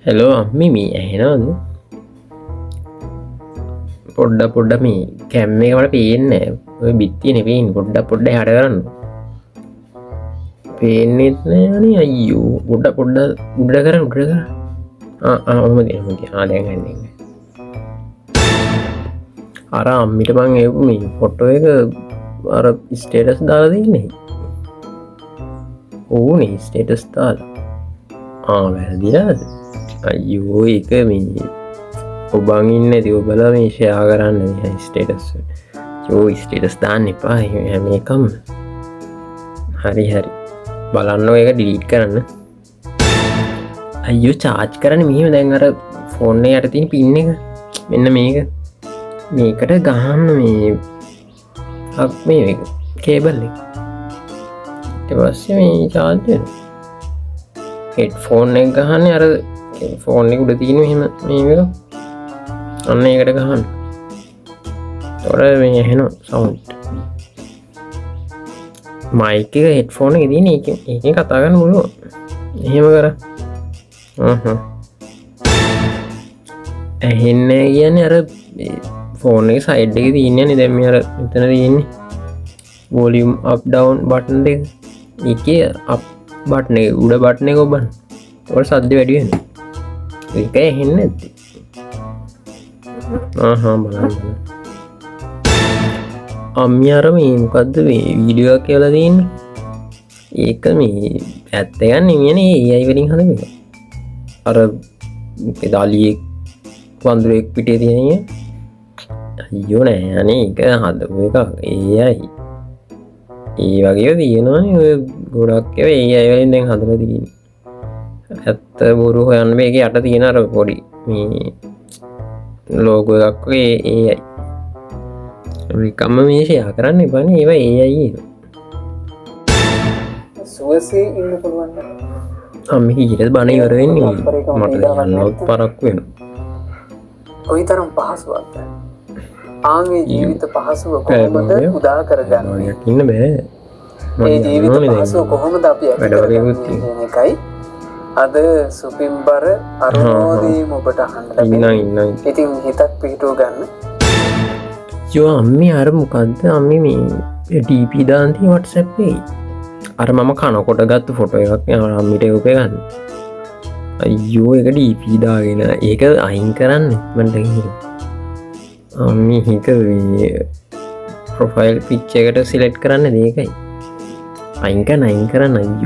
hello අම්මි මේ ඇහෙනවද පොඩ්ඩ මේ කැම් එකකට පේන්නේ ඔය බිත්තිය නෙවෙයින් පොඩ්ඩ හට කරන්න පේන්නෙත් නෑනේ අයියෝ පොඩ්ඩ උඩ කර දැන්ගන්න අර අම්මිට බං ඒපු මේ පොට්ටෝ එක අර ස්ටේටස් දාලා දෙන්නේ ඕනේ ස්ටේටස් දාලා වැරදිලාද අයෝ එක මේ ඔබන් ඉන්න ඇති ඔබල මේ ෂයා කරන්න ස්ටේටස් යෝ ස්ටේටස් දාන්න එපා හැම එකම් හරි බලන්න එක ඩිලීට් කරන්න අයෝ චාච් කරන මෙහම දැන් අර ෆෝන්න යට තින පින්න එක මෙන්න මේකට ගහන්න මේ කේබල් පස්සේ මේ චාර්ජ හෙට් ෆෝන් එක ගහන්න අර ෆෝන් එක උඩ තියෙන මෙහෙම මේක අන්න ඒකට ගහන්න තොර මේ ඇහෙනවා සවුන්ඩ් මයික් එක හෙඩ් ෆෝන් එක තියෙන ඒකෙන් කතා කරන්න පුළුවන් එහෙම කර ඇහෙන්නේ කියන්නේ අර ෆෝන් එක සයිඩ් එකේ තියෙන්නේ නේ දැන් මේ අර මෙතන තියෙන්නේ වොලියුම් අප් ඩවුන් බටන් එක ඒකේ අප් බටන් එක උඩ බටන් එක ඔබන්න ඔය සද්ද වැඩි වෙනවා ඒක ඇහෙන්නේ නැද්ද බලන්න අම්මි අර මේ මොකද්ද මේ වීඩියෝ එකක් කියලා තියෙන්නේ ඒක මේ ඇත්ත ගන්න නෙමෙයිනේ AI වලින් හදන එක අර පෙදාලියෙක් වඳුරෙක් පිටේ තියෙන අයියෝ නෑ අනේ ඒක හදපු එක AI ඒ වගේ තියෙනවානේ ඔය ගොඩක් ඒවා AI වලින් දැන් හදලා තියෙන්නේ ඇත්ත බොරු හොයන්න මේක යට තියෙන අර පොඩි මේ ලෝගෝ එකක් වගේ AI ඒකම මේ ෂෙයා කරන්න එපානේ ඒවා AI එක සුවසේ ඉන්න පුළුවන් අම්මි ඊට බණ ඉවර වෙන්නේ මට යන්නවත් පරක් වෙනවා කොයිතරම් පහසුවක්ද ආන්ගේ ජීවිත පහසුව කොහොමද උදා කරගන්නේ ඉන්න බෑ මේ ජීවිත පහසුව කොහොමද අපි ඇති කරගන්නේ එකයි අද සුපිම්බර අරුණෝදීම ඔබට අහන්න ඉන්න ඉතින් හිතක් පිහිටුව ගන්න යෝ අම්මි අර මොකක්ද අම්මි මේ ඩීප දාන්ති WhatsApp එකේ අර මම කනකොට ගත්ත ෆොටෝ එකක් අම්මිට උපය ගන්න අයියෝ එක ඩීප දාගෙන ඒක අයින් කරන්න මට අම්මි හික ප්‍රොෆයිල් පිච්ච එකට සිලෙට් කරන්න දේකයි අයින්ක නයින් කරන්න අයියෝ